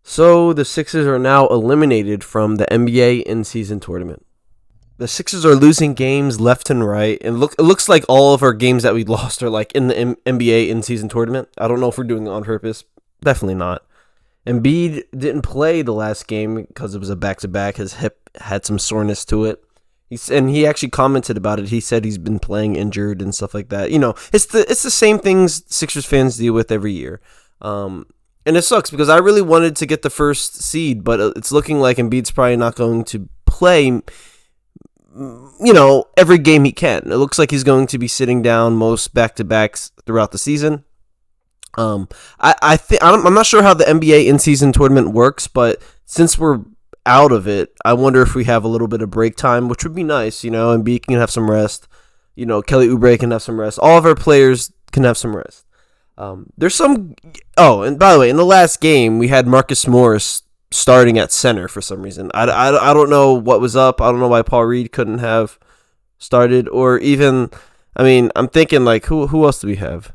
So the Sixers are now eliminated from the NBA in-season tournament. The Sixers are losing games left and right, and it looks like all of our games that we lost are like in the NBA in-season tournament. I don't know if we're doing it on purpose. Definitely not. Embiid didn't play the last game because it was a back-to-back. His hip had some soreness to it. He actually commented about it. He said he's been playing injured and stuff like that. It's the same things Sixers fans deal with every year. And it sucks because I really wanted to get the first seed, but it's looking like Embiid's probably not going to play, every game he can. It looks like he's going to be sitting down most back-to-backs throughout the season. I'm not sure how the NBA in-season tournament works, but since we're out of it, I wonder if we have a little bit of break time, which would be nice. Embiid can have some rest. Kelly Oubre can have some rest. All of our players can have some rest. There's some. Oh, and by the way, in the last game, we had Marcus Morris starting at center for some reason. I don't know what was up. I don't know why Paul Reed couldn't have started, or even. I'm thinking like who else do we have?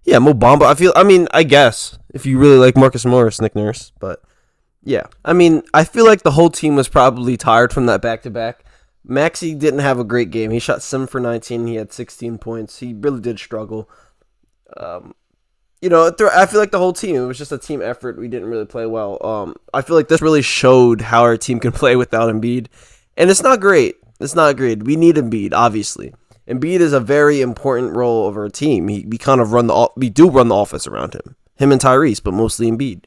Yeah, Mo Bamba. I guess if you really like Marcus Morris, Nick Nurse, but yeah. I feel like the whole team was probably tired from that back-to-back. Maxey didn't have a great game. He shot 7 for 19. He had 16 points. He really did struggle. I feel like the whole team, it was just a team effort. We didn't really play well. I feel like this really showed how our team can play without Embiid. And it's not great. It's not great. We need Embiid, obviously. Embiid is a very important role of our team. We run the offense around him. Him and Tyrese, but mostly Embiid.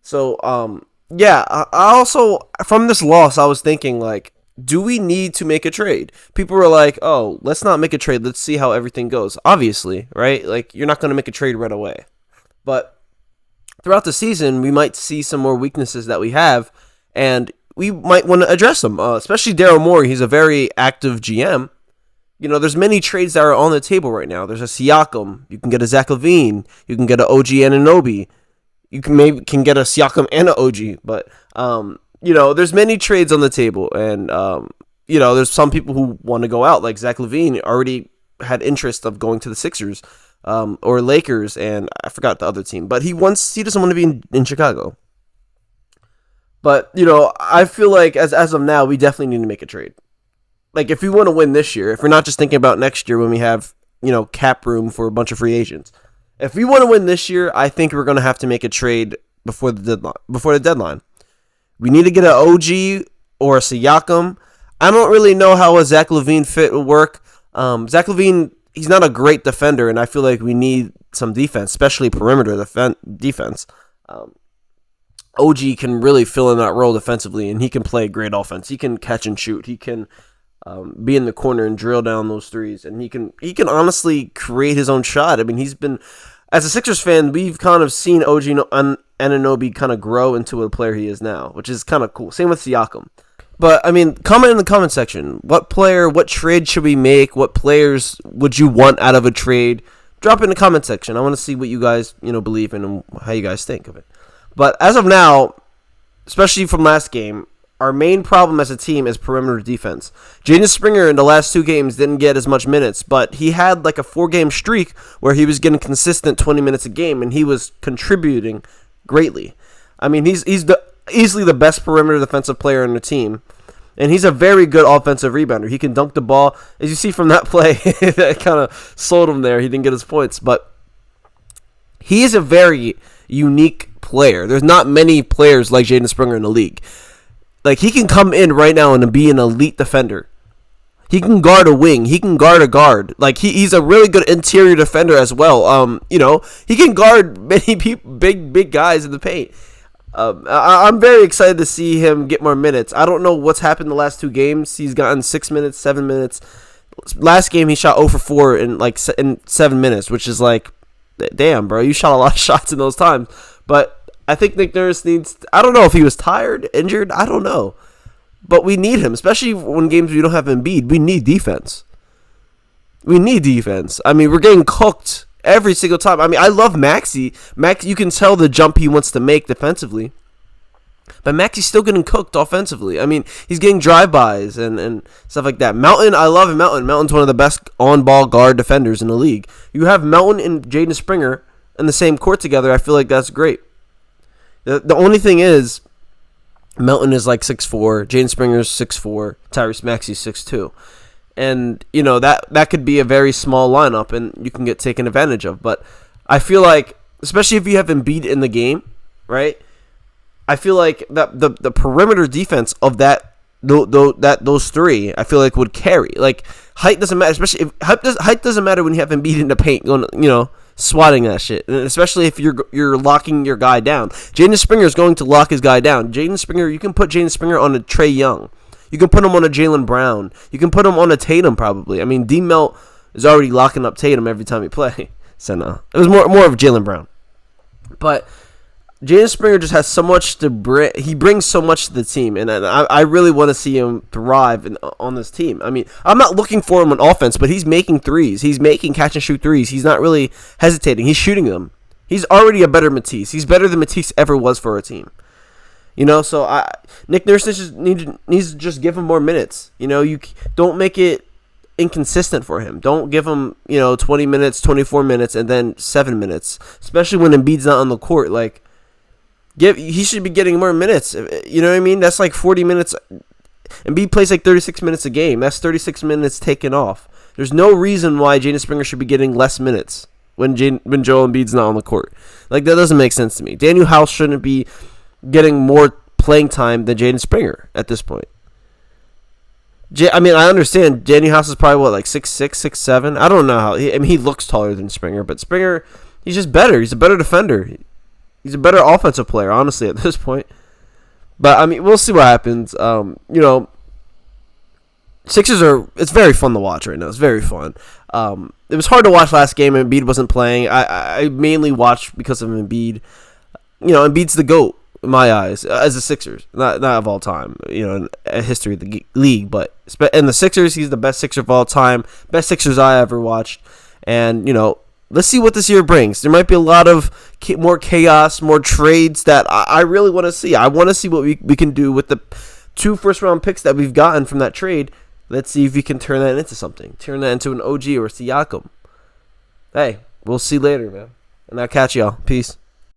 So, I also, from this loss, I was thinking, like, do we need to make a trade? People were like, oh, let's not make a trade. Let's see how everything goes. Obviously, right? Like, you're not going to make a trade right away. But throughout the season, we might see some more weaknesses that we have, and we might want to address them, especially Daryl Morey. He's a very active GM. There's many trades that are on the table right now. There's a Siakam. You can get a Zach LaVine. You can get an OG Anunoby. You can get a Siakam and an OG. But, there's many trades on the table. And, there's some people who want to go out. Like Zach LaVine already had interest of going to the Sixers or Lakers. And I forgot the other team. But he doesn't want to be in Chicago. But, I feel like as of now, we definitely need to make a trade. Like, if we want to win this year, if we're not just thinking about next year when we have, cap room for a bunch of free agents. If we want to win this year, I think we're going to have to make a trade before the deadline. We need to get an OG or a Siakam. I don't really know how a Zach LaVine fit will work. Zach LaVine, he's not a great defender, and I feel like we need some defense, especially perimeter defense. OG can really fill in that role defensively, and he can play great offense. He can catch and shoot. He can be in the corner and drill down those threes, and he can honestly create his own shot. He's been, as a Sixers fan, we've kind of seen OG Anunoby kind of grow into a player he is now, which is kind of cool. Same with Siakam. But, comment in the comment section. What trade should we make? What players would you want out of a trade? Drop it in the comment section. I want to see what you guys, believe in and how you guys think of it. But as of now, especially from last game, our main problem as a team is perimeter defense. Jaden Springer in the last 2 games didn't get as much minutes, but he had like a 4-game streak where he was getting consistent 20 minutes a game, and he was contributing greatly. He's easily the best perimeter defensive player on the team, and he's a very good offensive rebounder. He can dunk the ball. As you see from that play, that kind of sold him there. He didn't get his points, but he is a very unique player. There's not many players like Jaden Springer in the league. Like, he can come in right now and be an elite defender. He can guard a wing. He can guard a guard. Like, he's a really good interior defender as well. He can guard many people, big guys in the paint. I'm very excited to see him get more minutes. I don't know what's happened the last 2 games. He's gotten 6 minutes, 7 minutes. Last game, he shot 0 for 4 in 7 minutes, which is like, damn, bro. You shot a lot of shots in those times. But I think Nick Nurse I don't know if he was tired, injured, I don't know. But we need him, especially when games we don't have Embiid. We need defense. We're getting cooked every single time. I love Maxey. You can tell the jump he wants to make defensively. But Maxey's still getting cooked offensively. He's getting drive-bys and stuff like that. Melton, I love Melton. Melton's one of the best on-ball guard defenders in the league. You have Melton and Jaden Springer in the same court together. I feel like that's great. The only thing is, Melton is like 6'4", Jaden Springer's 6'4", Tyrese Maxey's 6'2". And, that could be a very small lineup, and you can get taken advantage of. But I feel like, especially if you have Embiid in the game, right? I feel like that the perimeter defense of those three, I feel like would carry. Like, height doesn't matter, especially if height doesn't matter when you have Embiid in the paint going, swatting that shit, and especially if you're locking your guy down. Jaden Springer is going to lock his guy down. Jaden Springer, you can put Jaden Springer on a Trae Young. You can put him on a Jaylen Brown. You can put him on a Tatum probably. I mean, D Melt is already locking up Tatum every time he plays. So no, it was more of Jaylen Brown. But Jaden Springer just has so much to bring. He brings so much to the team, and I really want to see him thrive on this team. I mean, I'm not looking for him on offense, but he's making threes. He's making catch and shoot threes. He's not really hesitating. He's shooting them. He's already a better Matisse. He's better than Matisse ever was for a team. So Nick Nurse needs to just give him more minutes. You don't make it inconsistent for him. Don't give him 20 minutes, 24 minutes, and then 7 minutes. Especially when Embiid's not on the court. Like, he should be getting more minutes. You know what I mean? That's like 40 minutes. Embiid plays like 36 minutes a game. That's 36 minutes taken off. There's no reason why Jaden Springer should be getting less minutes when Joel Embiid's not on the court. Like, that doesn't make sense to me. Daniel House shouldn't be getting more playing time than Jaden Springer at this point. I mean, I understand Daniel House is probably, like 6'6", 6'7". I don't know how. He looks taller than Springer, but Springer, he's just better. He's a better defender. He's a better offensive player, honestly, at this point. But, I mean, we'll see what happens. Sixers it's very fun to watch right now. It's very fun. It was hard to watch last game, and Embiid wasn't playing. I mainly watched because of Embiid. Embiid's the GOAT in my eyes as the Sixers. Not of all time, in history of the league. But in the Sixers, he's the best Sixer of all time. Best Sixers I ever watched. And, let's see what this year brings. There might be a lot of more chaos, more trades that I really want to see. I want to see what we can do with the 2 first-round picks that we've gotten from that trade. Let's see if we can turn that into something. Turn that into an OG or a Siakam. Hey, we'll see later, man. And I'll catch y'all. Peace.